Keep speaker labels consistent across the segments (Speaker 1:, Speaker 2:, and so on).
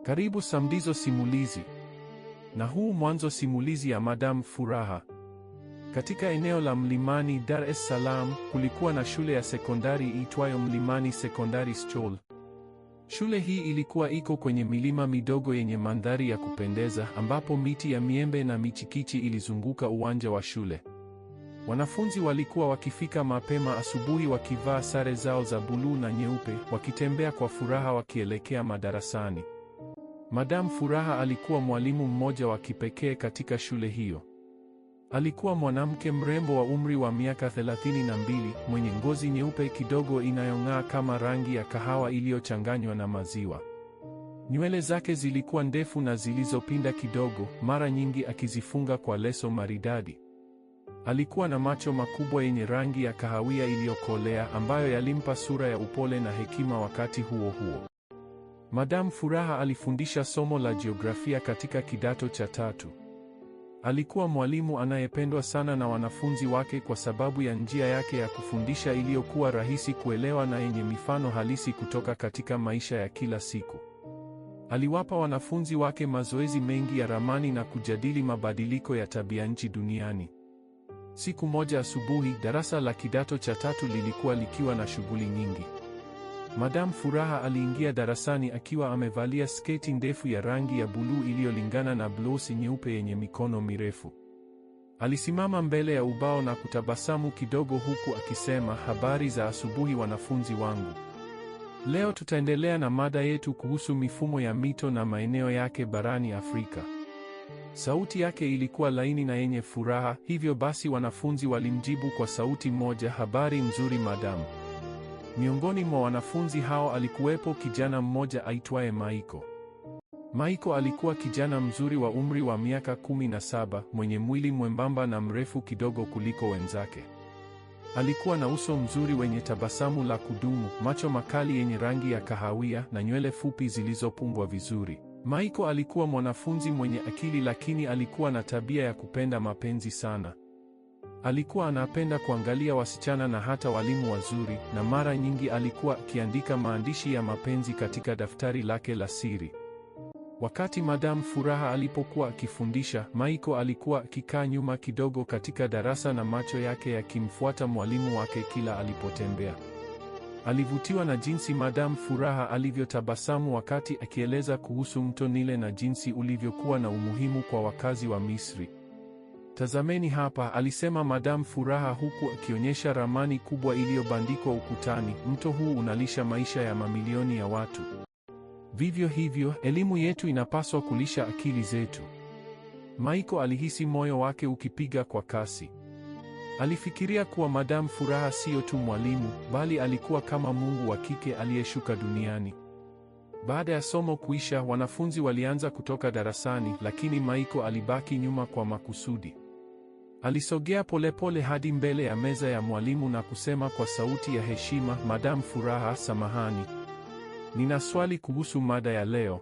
Speaker 1: Karibu Samdizo Simulizi. Na huu mwanzo simulizi ya Madam Furaha. Katika eneo la Mlimani, Dar es Salaam, kulikuwa na shule ya sekondari iitwayo Mlimani Secondary School. Shule hii ilikuwa iko kwenye milima midogo yenye mandhari ya kupendeza, ambapo miti ya miembe na michikichi ilizunguka uwanja wa shule. Wanafunzi walikuwa wakifika mapema asubuhi wakivaa sare zao za buluu na nyeupe, wakitembea kwa furaha wakielekea madarasani. Madam Furaha alikuwa mwalimu mmoja wa kipekee katika shule hiyo. Alikuwa mwanamke mrembo wa umri wa miaka 32, mwenye ngozi nyeupe kidogo inayong'aa kama rangi ya kahawa iliyochanganywa na maziwa. Nywele zake zilikuwa ndefu na zilizopinda kidogo, mara nyingi akizifunga kwa leso maridadi. Alikuwa na macho makubwa yenye rangi ya kahawia iliyokolea ambayo yalimpa sura ya upole na hekima wakati huo huo. Madam Furaha alifundisha somo la jiografia katika kidato cha 3. Alikuwa mwalimu anayependwa sana na wanafunzi wake kwa sababu ya njia yake ya kufundisha iliyokuwa rahisi kuelewa na yenye mifano halisi kutoka katika maisha ya kila siku. Aliwapa wanafunzi wake mazoezi mengi ya ramani na kujadili mabadiliko ya tabianchi duniani. Siku moja asubuhi, darasa la kidato cha 3 lilikuwa likiwa na shughuli nyingi. Madam Furaha aliingia darasani akiwa amevalia sketi ndefu ya rangi ya buluu iliyolingana na blausi nyeupe yenye mikono mirefu. Alisimama mbele ya ubao na kutabasamu kidogo huku akisema, "Habari za asubuhi wanafunzi wangu. Leo tutaendelea na mada yetu kuhusu mifumo ya mito na maeneo yake barani Afrika." Sauti yake ilikuwa laini na yenye furaha, hivyo basi wanafunzi walimjibu kwa sauti moja, "Habari nzuri madam." Miongoni mwa wanafunzi hao alikuwepo kijana mmoja aitwaye Maiko. Maiko alikuwa kijana mzuri wa umri wa miaka 17, mwenye mwili mwembamba na mrefu kidogo kuliko wenzake. Alikuwa na uso mzuri wenye tabasamu la kudumu, macho makali yenye rangi ya kahawia na nywele fupi zilizopungwa vizuri. Maiko alikuwa mwanafunzi mwenye akili, lakini alikuwa na tabia ya kupenda mapenzi sana. Alikuwa anapenda kuangalia wasichana na hata walimu wazuri, na mara nyingi alikuwa akiandika maandishi ya mapenzi katika daftari lake la siri. Wakati Madam Furaha alipokuwa akifundisha, Maiko alikuwa akikaa nyuma kidogo katika darasa na macho yake yakimfuata mwalimu wake kila alipotembea. Alivutiwa na jinsi Madam Furaha alivyotabasamu wakati akieleza kuhusu mto Nile na jinsi ulivyokuwa na umuhimu kwa wakazi wa Misri. "Tazameni hapa," alisema Madam Furaha huku akionyesha ramani kubwa iliyobandikwa ukutani. "Mto huu unalisha maisha ya mamilioni ya watu. Vivyo hivyo, elimu yetu inapaswa kulisha akili zetu." Maiko alihisi moyo wake ukipiga kwa kasi. Alifikiria kuwa Madam Furaha sio tu mwalimu, bali alikuwa kama Mungu wa kike aliyeshuka duniani. Baada ya somo kuisha, wanafunzi walianza kutoka darasani, lakini Maiko alibaki nyuma kwa makusudi. Alisogea polepole hadi mbele ya meza ya mwalimu na kusema kwa sauti ya heshima, "Madam Furaha, samahani. Nina swali kuhusu mada ya leo.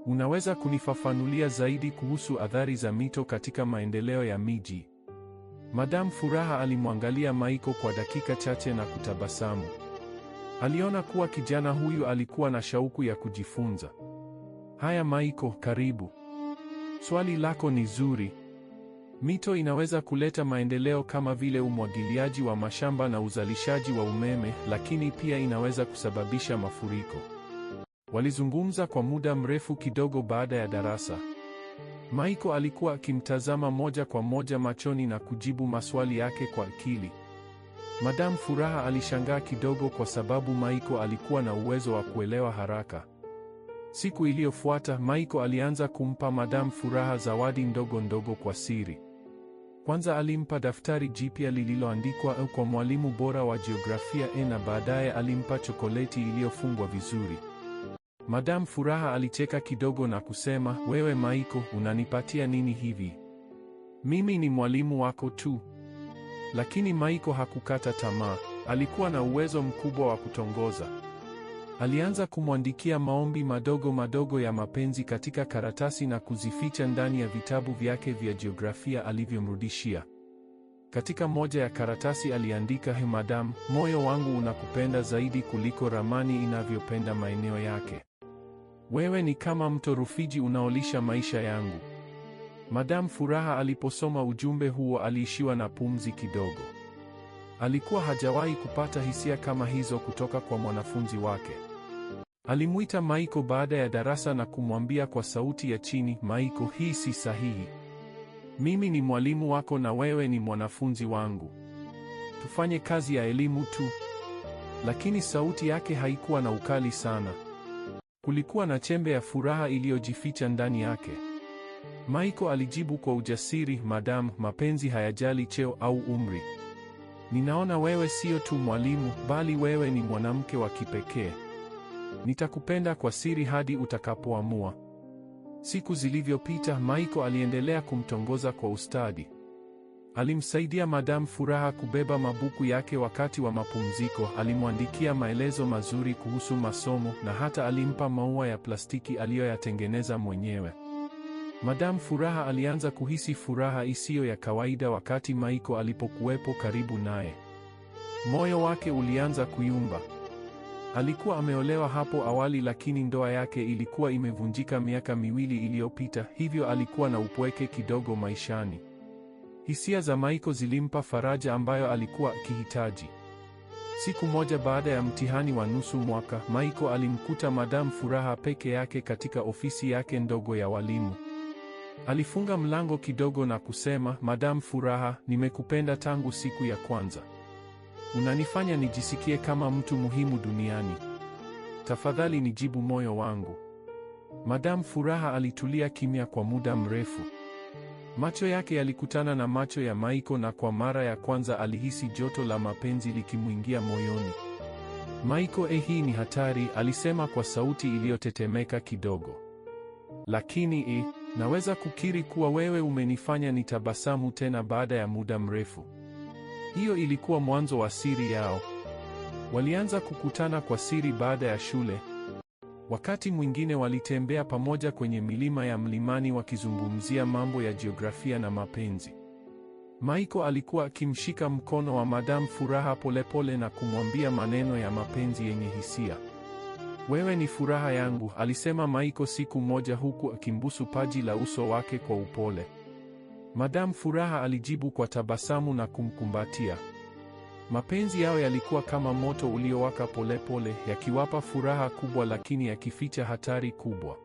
Speaker 1: Unaweza kunifafanulia zaidi kuhusu athari za mito katika maendeleo ya miji?" Madam Furaha alimwangalia Maiko kwa dakika chache na kutabasamu. Aliona kuwa kijana huyu alikuwa na shauku ya kujifunza. "Haya Maiko, karibu. Swali lako ni zuri. Mito inaweza kuleta maendeleo kama vile umwagiliaji wa mashamba na uzalishaji wa umeme, lakini pia inaweza kusababisha mafuriko." Walizungumza kwa muda mrefu kidogo baada ya darasa. Maiko alikuwa akimtazama moja kwa moja machoni na kujibu maswali yake kwa akili. Madam Furaha alishangaa kidogo kwa sababu Maiko alikuwa na uwezo wa kuelewa haraka. Siku iliyofuata, Maiko alianza kumpa Madam Furaha zawadi ndogo ndogo kwa siri. Kwanza alimpa daftari jipya lililoandikwa kwa mwalimu bora wa jiografia na baadaye alimpa chokoleti iliyofungwa vizuri. Madam Furaha alicheka kidogo na kusema, "Wewe Maiko, unanipatia nini hivi? Mimi ni mwalimu wako tu." Lakini Maiko hakukata tamaa. Alikuwa na uwezo mkubwa wa kutongoza. Alianza kumwandikia maombi madogo madogo ya mapenzi katika karatasi na kuzificha ndani ya vitabu vyake vya jiografia alivyomrudishia. Katika moja ya karatasi aliandika, "Madam, moyo wangu unakupenda zaidi kuliko ramani inavyopenda maeneo yake." Wewe ni kama mto Rufiji unaolisha maisha yangu. Madam Furaha aliposoma ujumbe huo aliishiwa na pumzi kidogo. Alikuwa hajawahi kupata hisia kama hizo kutoka kwa mwanafunzi wake. Alimuita Maiko baada ya darasa na kumwambia kwa sauti ya chini, Maiko, hii si sahihi. Mimi ni mwalimu wako na wewe ni mwanafunzi wangu. Tufanye kazi ya elimu tu. Lakini sauti yake haikuwa na ukali sana. Kulikuwa na chembe ya furaha iliyojificha ndani yake. Maiko alijibu kwa ujasiri, Madam, mapenzi hayajali cheo au umri. Ninaona wewe sio tu mwalimu, bali wewe ni mwanamke wa kipekee. Nitakupenda kwa siri hadi utakapoamua. Siku zilivyopita, Maiko aliendelea kumtongoza kwa ustadi. Alimsaidia Madam Furaha kubeba mabuku yake wakati wa mapumziko, alimwandikia maelezo mazuri kuhusu masomo na hata alimpa maua ya plastiki aliyoyatengeneza mwenyewe. Madam Furaha alianza kuhisi furaha isiyo ya kawaida wakati Maiko alipokuwepo karibu naye. Moyo wake ulianza kuyumba. Alikuwa ameolewa hapo awali, lakini ndoa yake ilikuwa imevunjika miaka miwili iliyopita, hivyo alikuwa na upweke kidogo maishani. Hisia za Maiko zilimpa faraja ambayo alikuwa akihitaji. Siku moja baada ya mtihani wa nusu mwaka, Maiko alimkuta Madam Furaha peke yake katika ofisi yake ndogo ya walimu. Alifunga mlango kidogo na kusema, Madam Furaha, nimekupenda tangu siku ya kwanza. Unanifanya nijisikie kama mtu muhimu duniani. Tafadhali nijibu moyo wangu. Madam Furaha alitulia kimya kwa muda mrefu. Macho yake yalikutana na macho ya Maiko na kwa mara ya kwanza alihisi joto la mapenzi likimwingia moyoni. Maiko, hii ni hatari, alisema kwa sauti iliyotetemeka kidogo. Lakini naweza kukiri kuwa wewe umenifanya nitabasamu tena baada ya muda mrefu. Hiyo ilikuwa mwanzo wa siri yao. Walianza kukutana kwa siri baada ya shule. Wakati mwingine walitembea pamoja kwenye milima ya mlimani wakizungumzia mambo ya jiografia na mapenzi. Maiko alikuwa akimshika mkono wa Madam Furaha polepole na kumwambia maneno ya mapenzi yenye hisia. Wewe ni furaha yangu, alisema Maiko siku moja huku akimbusu paji la uso wake kwa upole. Madam Furaha alijibu kwa tabasamu na kumkumbatia. Mapenzi yao yalikuwa kama moto uliowaka polepole, yakiwapa furaha kubwa lakini yakificha hatari kubwa.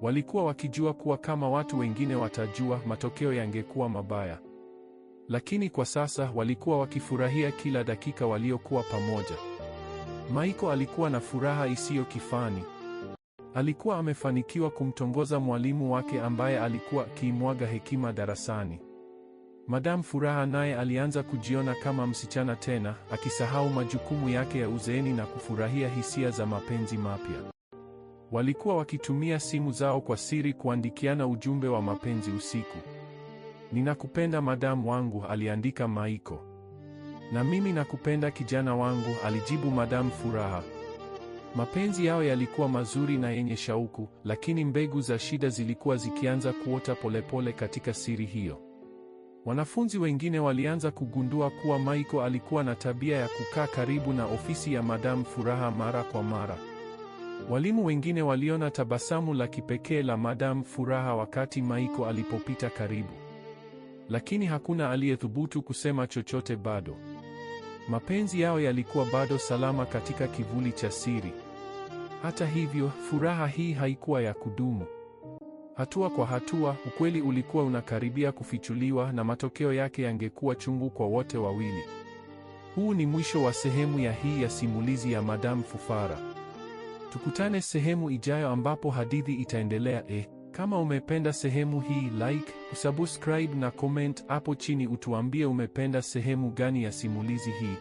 Speaker 1: Walikuwa wakijua kuwa kama watu wengine watajua, matokeo yangekuwa mabaya. Lakini kwa sasa walikuwa wakifurahia kila dakika waliokuwa pamoja. Maiko alikuwa na furaha isiyo kifani. Alikuwa amefanikiwa kumtongoza mwalimu wake ambaye alikuwa akimwaga hekima darasani. Madam Furaha naye alianza kujiona kama msichana tena, akisahau majukumu yake ya uzeeni na kufurahia hisia za mapenzi mapya. Walikuwa wakitumia simu zao kwa siri kuandikiana ujumbe wa mapenzi usiku. Ninakupenda Madam wangu, aliandika Maiko. Na mimi nakupenda kijana wangu, alijibu Madam Furaha. Mapenzi yao yalikuwa mazuri na yenye shauku, lakini mbegu za shida zilikuwa zikianza kuota polepole katika siri hiyo. Wanafunzi wengine walianza kugundua kuwa Maiko alikuwa na tabia ya kukaa karibu na ofisi ya Madam Furaha mara kwa mara. Walimu wengine waliona tabasamu la kipekee la Madam Furaha wakati Maiko alipopita karibu. Lakini hakuna aliyethubutu kusema chochote bado. Mapenzi yao yalikuwa bado salama katika kivuli cha siri. Hata hivyo, furaha hii haikuwa ya kudumu. Hatua kwa hatua, ukweli ulikuwa unakaribia kufichuliwa na matokeo yake yangekuwa chungu kwa wote wawili. Huu ni mwisho wa sehemu ya hii ya simulizi ya Madam Fufara. Tukutane sehemu ijayo ambapo hadithi itaendelea. Kama umependa sehemu hii, like, subscribe na comment hapo chini utuambie umependa sehemu gani ya simulizi hii.